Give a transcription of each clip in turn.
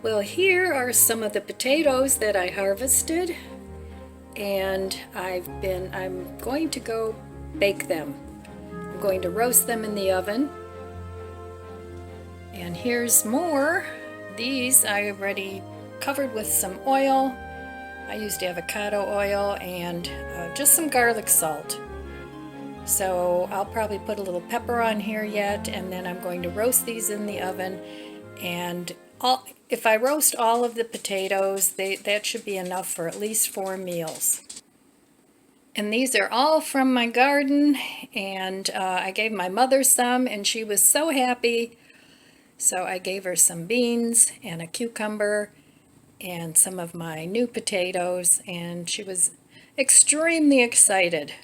Well, here are some of the potatoes that I harvested, and I'm going to go bake them. I'm going to roast them in the oven. And here's more. These I already covered with some oil. I used avocado oil and just some garlic salt. So I'll probably put a little pepper on here yet, and then I'm going to roast these in the oven. And if I roast all of the potatoes, that should be enough for at least 4 meals. And these are all from my garden, and I gave my mother some, and she was so happy. So I gave her some beans and a cucumber and some of my new potatoes, and she was extremely excited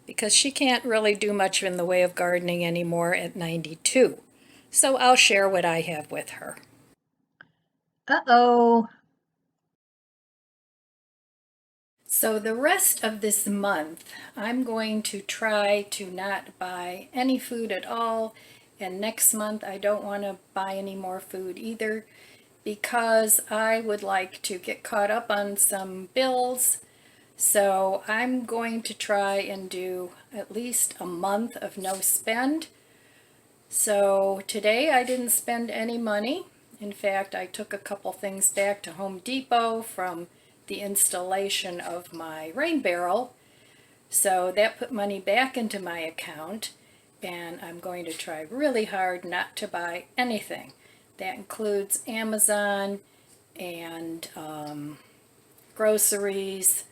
because she can't really do much in the way of gardening anymore at 92. So I'll share what I have with her. Uh-oh. So the rest of this month, I'm going to try to not buy any food at all. And next month, I don't want to buy any more food either, because I would like to get caught up on some bills. So I'm going to try and do at least a month of no spend. So today I didn't spend any money. In fact, I took a couple things back to Home Depot from the installation of my rain barrel. So that put money back into my account, and I'm going to try really hard not to buy anything. That includes Amazon and groceries,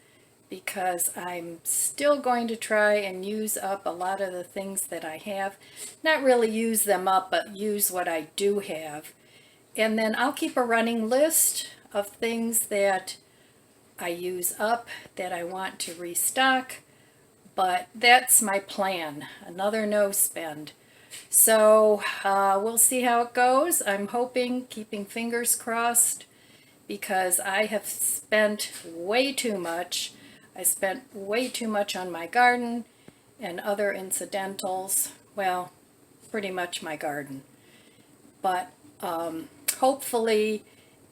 because I'm still going to try and use up a lot of the things that I have. Not really use them up, but use what I do have. And then I'll keep a running list of things that I use up that I want to restock, but that's my plan, another no spend. So we'll see how it goes. I'm hoping, keeping fingers crossed, because I have spent way too much. I spent way too much on my garden and other incidentals. Well, pretty much my garden. But hopefully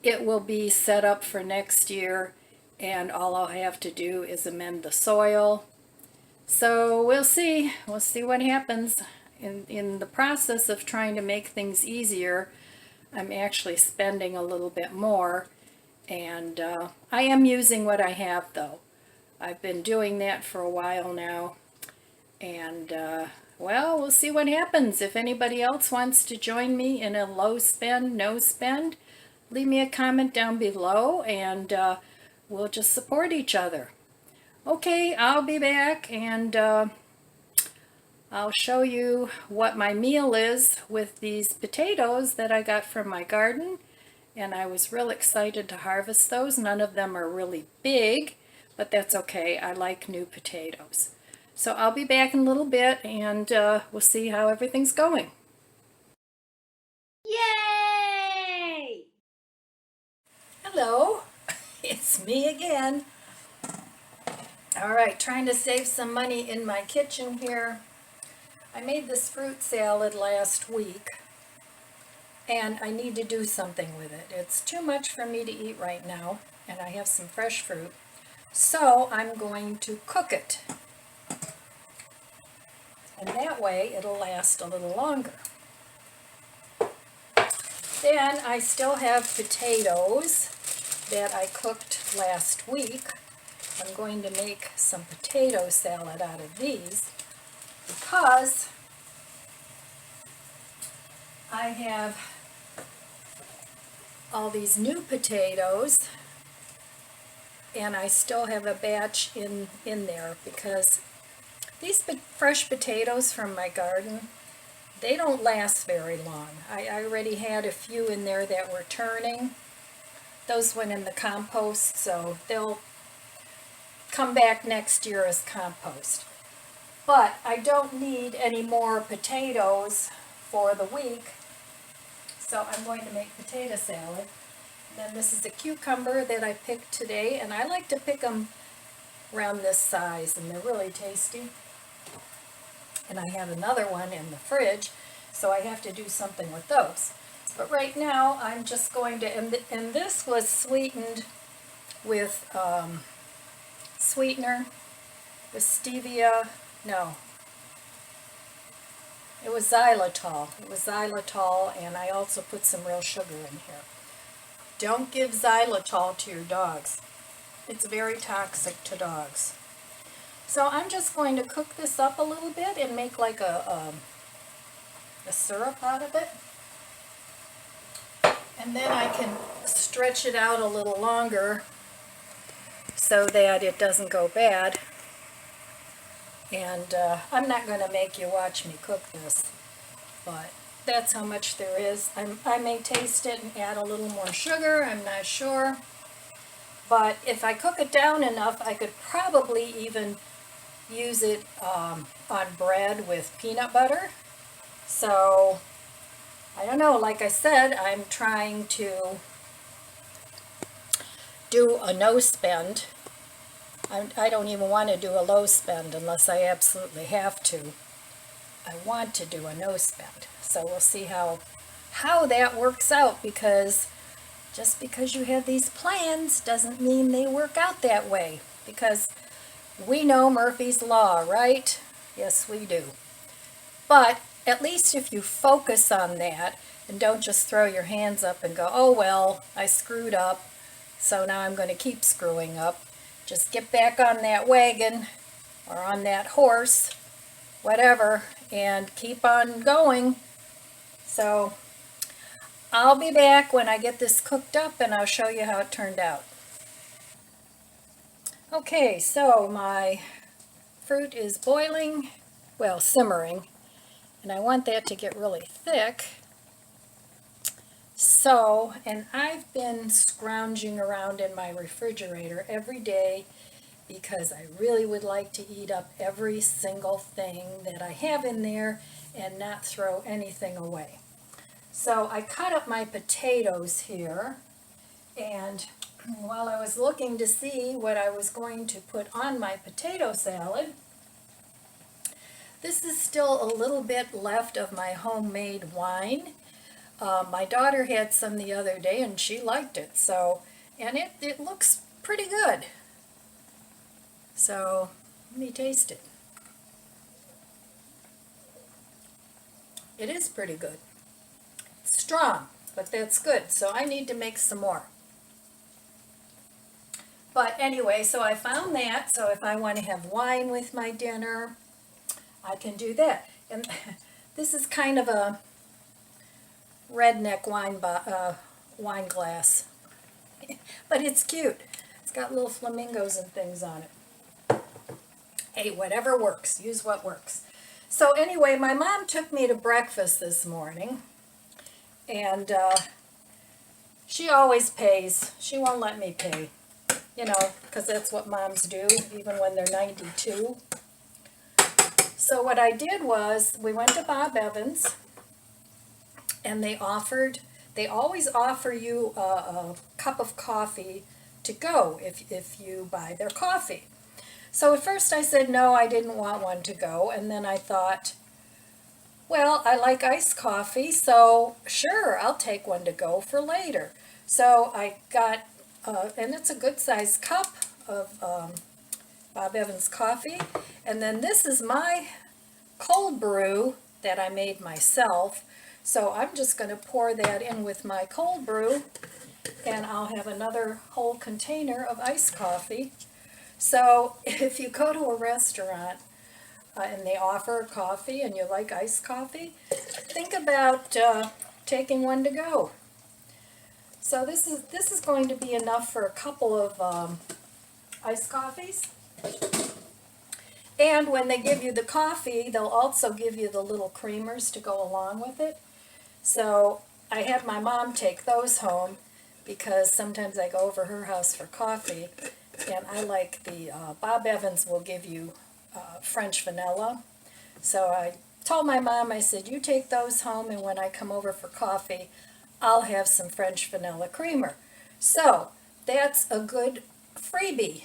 it will be set up for next year, and all I'll have to do is amend the soil. So we'll see. We'll see what happens. In the process of trying to make things easier, I'm actually spending a little bit more, and I am using what I have though. I've been doing that for a while now, and well, we'll see what happens. If anybody else wants to join me in a low spend, no spend, leave me a comment down below, and we'll just support each other. Okay, I'll be back, and I'll show you what my meal is with these potatoes that I got from my garden, and I was real excited to harvest those. None of them are really big, but that's okay. I like new potatoes. So I'll be back in a little bit, and we'll see how everything's going. Yay! Hello, it's me again. All right, trying to save some money in my kitchen here. I made this fruit salad last week, and I need to do something with it. It's too much for me to eat right now, and I have some fresh fruit. So I'm going to cook it. And that way it'll last a little longer. Then I still have potatoes that I cooked last week. I'm going to make some potato salad out of these, because I have all these new potatoes, and I still have a batch in there, because these fresh potatoes from my garden, they don't last very long. I already had a few in there that were turning. Those went in the compost, so they'll come back next year as compost. But I don't need any more potatoes for the week, so I'm going to make potato salad. Then this is a cucumber that I picked today, and I like to pick them around this size, and they're really tasty. And I have another one in the fridge, so I have to do something with those. But right now I'm just going to, and this was sweetened with sweetener, with stevia, no, it was xylitol. It was xylitol, and I also put some real sugar in here. Don't give xylitol to your dogs. It's very toxic to dogs. So I'm just going to cook this up a little bit and make like a syrup out of it. And then I can stretch it out a little longer so that it doesn't go bad. And I'm not going to make you watch me cook this, but that's how much there is. I may taste it and add a little more sugar, I'm not sure. But if I cook it down enough, I could probably even use it on bread with peanut butter. So, I don't know, like I said, I'm trying to do a no spend. I don't even want to do a low spend unless I absolutely have to. I want to do a no spend. So we'll see how that works out, because just because you have these plans doesn't mean they work out that way, because we know Murphy's Law, right? Yes, we do. But at least if you focus on that and don't just throw your hands up and go, oh well, I screwed up, so now I'm going to keep screwing up. Just get back on that wagon or on that horse, whatever, and keep on going. So I'll be back when I get this cooked up and I'll show you how it turned out. Okay, so my fruit is boiling, well, simmering, and I want that to get really thick. So, and I've been scrounging around in my refrigerator every day because I really would like to eat up every single thing that I have in there and not throw anything away. So I cut up my potatoes here, and while I was looking to see what I was going to put on my potato salad, this is still a little bit left of my homemade wine. My daughter had some the other day and she liked it, so, and it looks pretty good. So let me taste it. It is pretty good. It's strong, but that's good, so I need to make some more. But anyway, so I found that, so if I want to have wine with my dinner, I can do that. And this is kind of a redneck wine glass, but it's cute. It's got little flamingos and things on it. Hey, whatever works. Use what works. So anyway, my mom took me to breakfast this morning, and she always pays. She won't let me pay, you know, because that's what moms do, even when they're 92. So what I did was, we went to Bob Evans, and they always offer you a cup of coffee to go if you buy their coffee. So at first I said no, I didn't want one to go, and then I thought, well, I like iced coffee, so sure, I'll take one to go for later. So I got, and it's a good sized cup of Bob Evans coffee, and then this is my cold brew that I made myself. So I'm just going to pour that in with my cold brew, and I'll have another whole container of iced coffee. So if you go to a restaurant and they offer coffee and you like iced coffee, think about taking one to go. So this is going to be enough for a couple of iced coffees. And when they give you the coffee, they'll also give you the little creamers to go along with it. So I had my mom take those home because sometimes I go over her house for coffee, and I like the Bob Evans will give you French vanilla. So I told my mom, I said, you take those home, and when I come over for coffee, I'll have some French vanilla creamer. So that's a good freebie.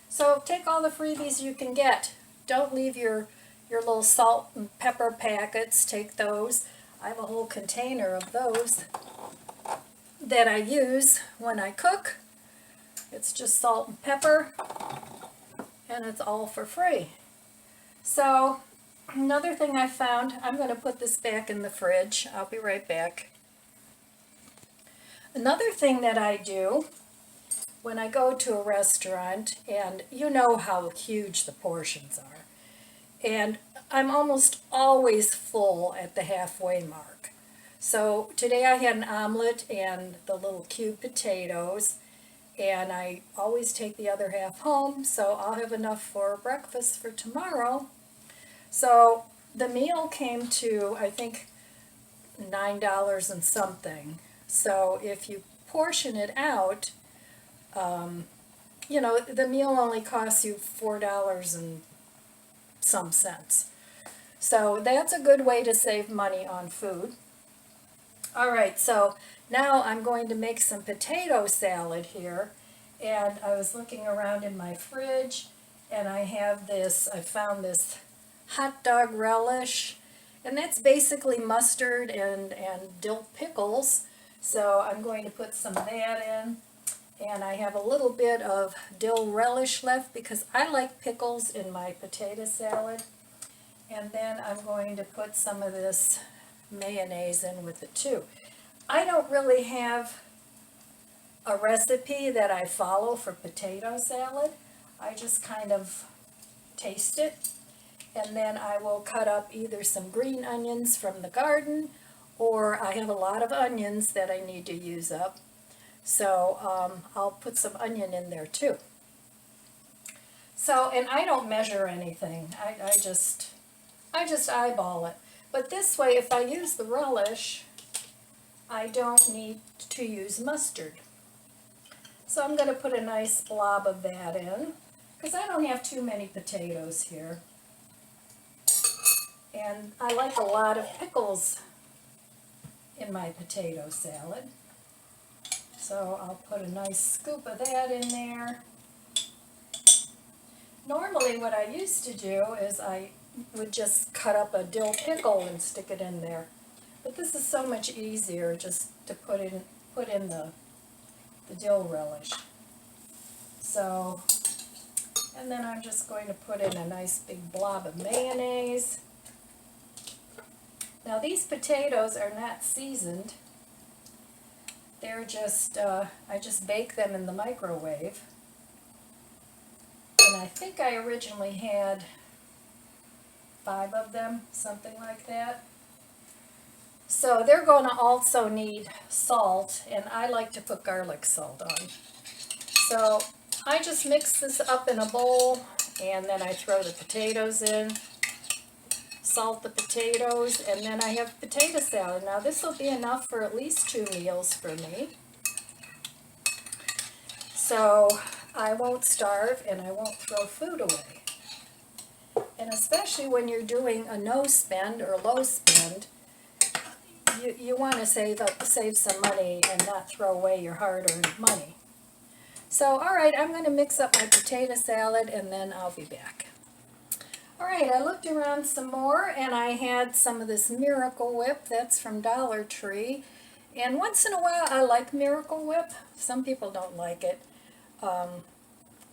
So take all the freebies you can get. Don't leave your little salt and pepper packets. Take those. I have a whole container of those that I use when I cook. It's just salt and pepper, and it's all for free. So another thing I found, I'm going to put this back in the fridge. I'll be right back. Another thing that I do when I go to a restaurant, and you know how huge the portions are, and I'm almost always full at the halfway mark. So today I had an omelet and the little cube potatoes, and I always take the other half home, so I'll have enough for breakfast for tomorrow. So the meal came to, I think, $9 and something. So if you portion it out, the meal only costs you $4 and some cents. So that's a good way to save money on food. All right, so now I'm going to make some potato salad here. And I was looking around in my fridge, and I found this hot dog relish. And that's basically mustard and dill pickles. So I'm going to put some of that in. And I have a little bit of dill relish left because I like pickles in my potato salad. And then I'm going to put some of this mayonnaise in with it too. I don't really have a recipe that I follow for potato salad. I just kind of taste it. And then I will cut up either some green onions from the garden, or I have a lot of onions that I need to use up. So I'll put some onion in there too. So, and I don't measure anything. I just eyeball it. But this way, if I use the relish, I don't need to use mustard. So I'm going to put a nice blob of that in, because I don't have too many potatoes here. And I like a lot of pickles in my potato salad. So I'll put a nice scoop of that in there. Normally what I used to do is I would just cut up a dill pickle and stick it in there. But this is so much easier just to put in the dill relish. So, and then I'm just going to put in a nice big blob of mayonnaise. Now these potatoes are not seasoned. They're just, I just bake them in the microwave. And I think I originally had 5 of them, something like that. So they're going to also need salt, and I like to put garlic salt on. So I just mix this up in a bowl, and then I throw the potatoes in, salt the potatoes, and then I have potato salad. Now this will be enough for at least 2 meals for me. So I won't starve and I won't throw food away. And especially when you're doing a no spend or low spend, you want to save some money and not throw away your hard-earned money. So, all right, I'm going to mix up my potato salad and then I'll be back. All right, I looked around some more and I had some of this Miracle Whip. That's from Dollar Tree. And once in a while I like Miracle Whip. Some people don't like it.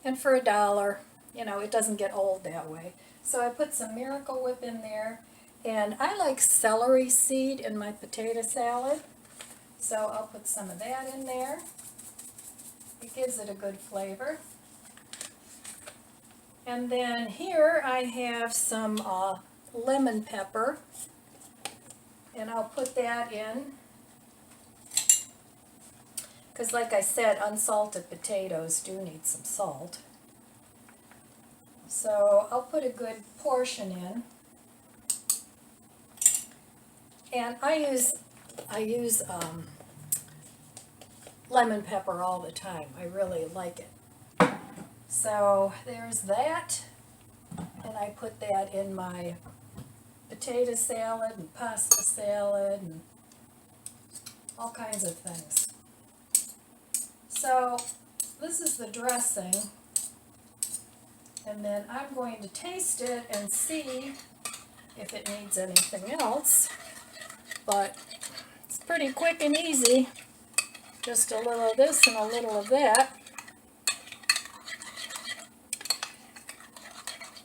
And for $1, it doesn't get old that way. So I put some Miracle Whip in there. And I like celery seed in my potato salad. So I'll put some of that in there. It gives it a good flavor. And then here I have some lemon pepper. And I'll put that in. Because like I said, unsalted potatoes do need some salt. So I'll put a good portion in. And I use lemon pepper all the time. I really like it. So there's that. And I put that in my potato salad and pasta salad and all kinds of things. So this is the dressing. And then I'm going to taste it and see if it needs anything else. but it's pretty quick and easy. Just a little of this and a little of that.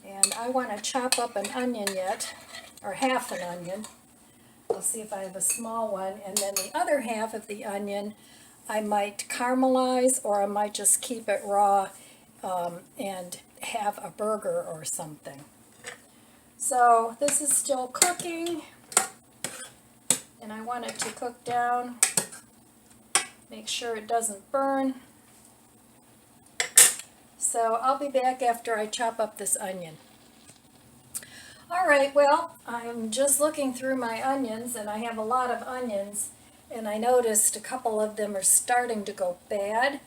And I want to chop up an onion yet, or half an onion. I'll see if I have a small one. And then the other half of the onion, I might caramelize, or I might just keep it raw and have a burger or something. So this is still cooking, and I want it to cook down. Make sure it doesn't burn. So I'll be back after I chop up this onion. Alright, well, I'm just looking through my onions, and I have a lot of onions, and I noticed a couple of them are starting to go bad,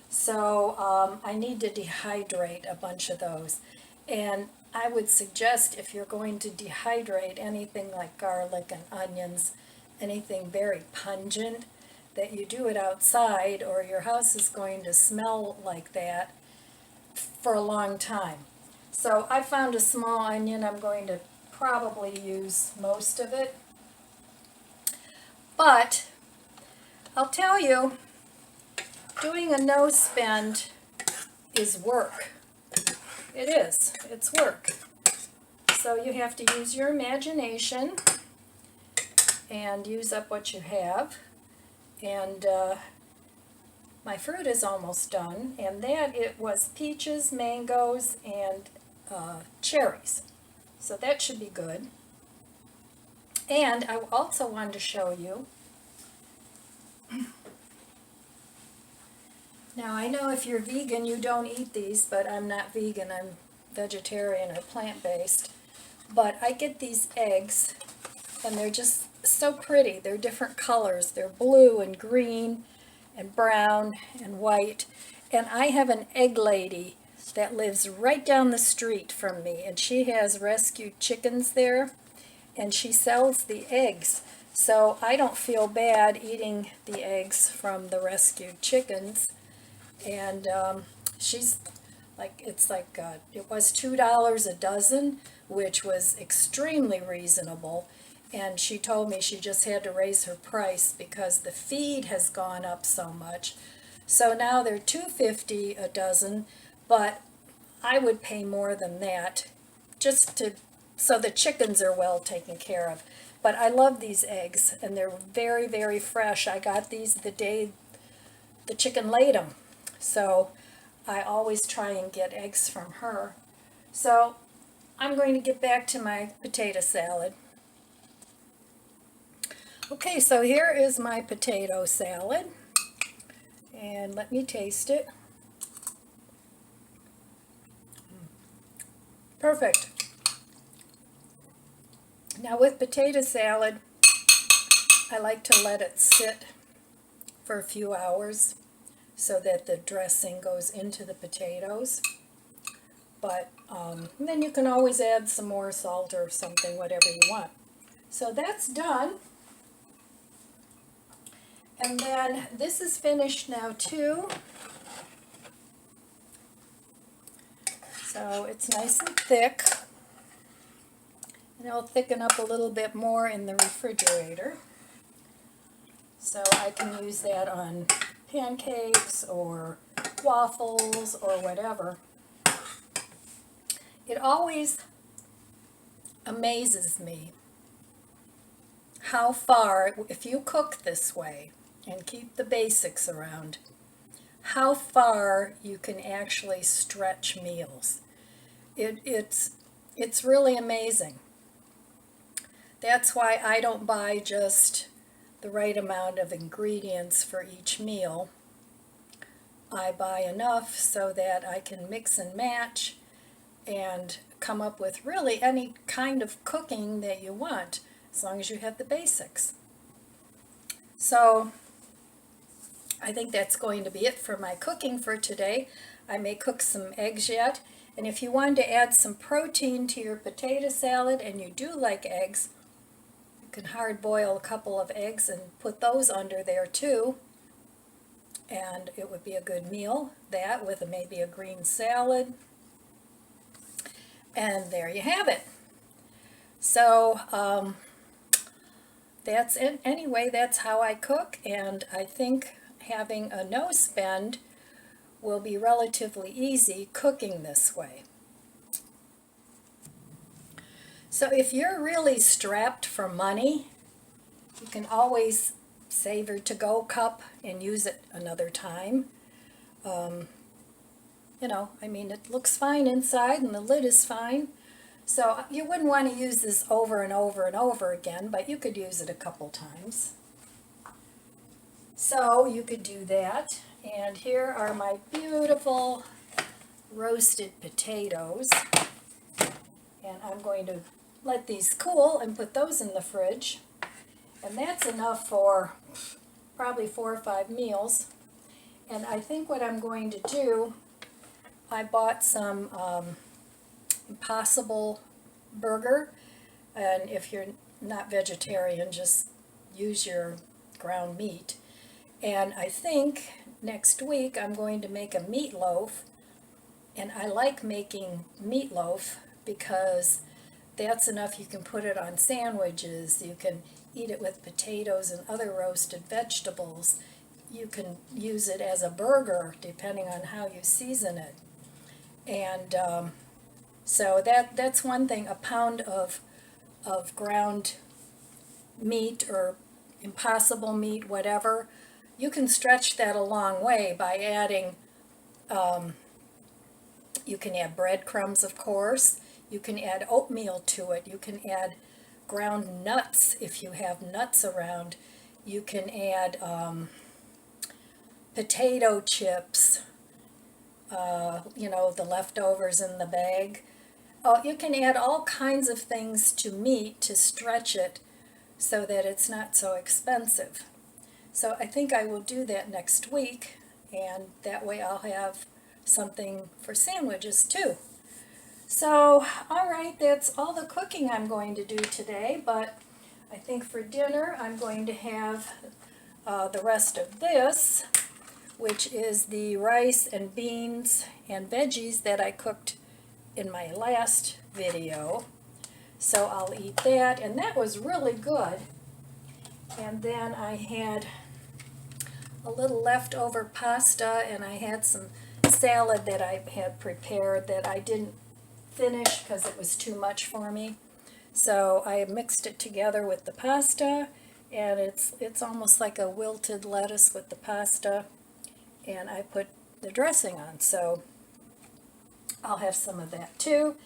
so I need to dehydrate a bunch of those. And I would suggest, if you're going to dehydrate anything like garlic and onions, anything very pungent, that you do it outside, or your house is going to smell like that for a long time. So I found a small onion. I'm going to probably use most of it. But I'll tell you, doing a no spend is work. It is. It's work. So you have to use your imagination and use up what you have. And my fruit is almost done, and that it was peaches, mangoes, and cherries. So that should be good. And I also wanted to show you, now I know if you're vegan you don't eat these, but I'm not vegan, I'm vegetarian or plant-based. But I get these eggs, and they're just so pretty. They're different colors. They're blue and green and brown and white. And I have an egg lady that lives right down the street from me, and she has rescued chickens there, and she sells the eggs. So I don't feel bad eating the eggs from the rescued chickens. And she's like, it was $2 a dozen, which was extremely reasonable. And she told me she just had to raise her price because the feed has gone up so much. So now they're $2.50 a dozen, but I would pay more than that so the chickens are well taken care of. But I love these eggs, and they're very, very fresh. I got these the day the chicken laid them. So I always try and get eggs from her. So I'm going to get back to my potato salad. Okay, so here is my potato salad, and let me taste it. Perfect. Now with potato salad, I like to let it sit for a few hours so that the dressing goes into the potatoes. But then you can always add some more salt or something, whatever you want. So that's done. And then this is finished now too. So it's nice and thick. And it'll thicken up a little bit more in the refrigerator. So I can use that on pancakes or waffles or whatever. It always amazes me how far, if you cook this way and keep the basics around, how far you can actually stretch meals. It's really amazing. That's why I don't buy just the right amount of ingredients for each meal. I buy enough so that I can mix and match and come up with really any kind of cooking that you want, as long as you have the basics. So I think that's going to be it for my cooking for today. I may cook some eggs yet, and if you wanted to add some protein to your potato salad and you do like eggs, you can hard boil a couple of eggs and put those under there too, and it would be a good meal. That with maybe a green salad, and there you have it. So that's it. Anyway, that's how I cook, and I think having a nose bend will be relatively easy cooking this way. So if you're really strapped for money, you can always save your to-go cup and use it another time. You know, I mean, it looks fine inside and the lid is fine. So you wouldn't want to use this over and over and over again, but you could use it a couple times. So you could do that. And here are my beautiful roasted potatoes. And I'm going to let these cool and put those in the fridge. And that's enough for probably 4 or 5 meals. And I think what I'm going to do, I bought some Impossible burger, and if you're not vegetarian, just use your ground meat. And I think next week I'm going to make a meatloaf, and I like making meatloaf because that's enough. You can put it on sandwiches, you can eat it with potatoes and other roasted vegetables, you can use it as a burger depending on how you season it. And so that's one thing. A pound of ground meat or Impossible meat, whatever, you can stretch that a long way by adding, you can add breadcrumbs, of course, you can add oatmeal to it, you can add ground nuts if you have nuts around, you can add potato chips, you know, the leftovers in the bag. Oh, you can add all kinds of things to meat to stretch it so that it's not so expensive. So I think I will do that next week, and that way I'll have something for sandwiches too. So, all right, that's all the cooking I'm going to do today, but I think for dinner I'm going to have the rest of this, which is the rice and beans and veggies that I cooked in my last video. So I'll eat that, and that was really good. And then I had a little leftover pasta, and I had some salad that I had prepared that I didn't finish because it was too much for me. So I mixed it together with the pasta, and it's almost like a wilted lettuce with the pasta, and I put the dressing on. So I'll have some of that too,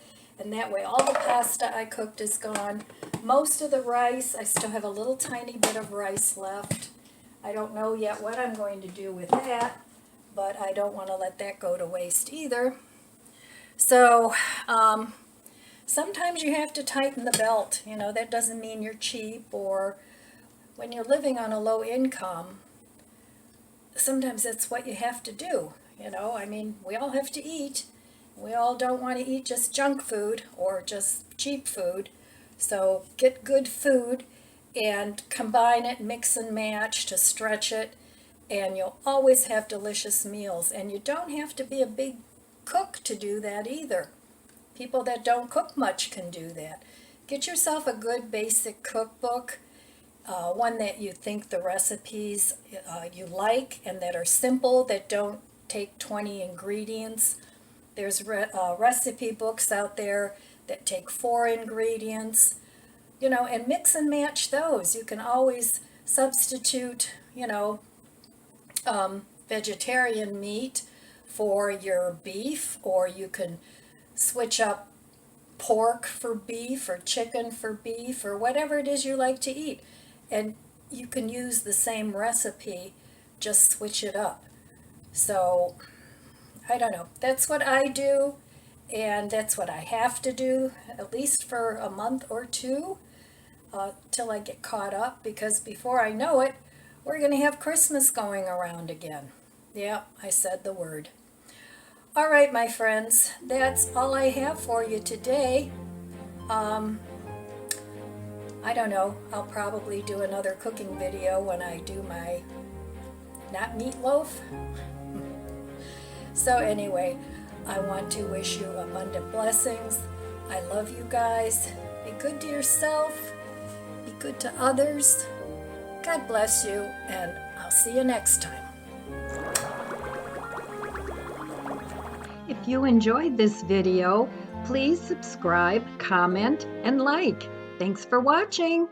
and that way all the pasta I cooked is gone. Most of the rice, I still have a little tiny bit of rice left. I don't know yet what I'm going to do with that, but I don't want to let that go to waste either. So sometimes you have to tighten the belt. You know, that doesn't mean you're cheap, or when you're living on a low income, sometimes that's what you have to do. You know, I mean, we all have to eat. We all don't want to eat just junk food or just cheap food. So get good food and combine it, mix and match to stretch it, and you'll always have delicious meals. And you don't have to be a big cook to do that either. People that don't cook much can do that. Get yourself a good basic cookbook, one that you think the recipes you like and that are simple, that don't take 20 ingredients. There's recipe books out there that take 4 ingredients, you know, and mix and match those. You can always substitute, you know, vegetarian meat for your beef, or you can switch up pork for beef or chicken for beef or whatever it is you like to eat. And you can use the same recipe, just switch it up. So I don't know, that's what I do, and that's what I have to do, at least for a month or two, till I get caught up, because before I know it, we're going to have Christmas going around again. Yeah, I said the word. All right, my friends, that's all I have for you today. I don't know, I'll probably do another cooking video when I do my, not meatloaf. So anyway, I want to wish you abundant blessings. I love you guys. Be good to yourself. Be good to others. God bless you, and I'll see you next time. If you enjoyed this video, please subscribe, comment, and like. Thanks for watching.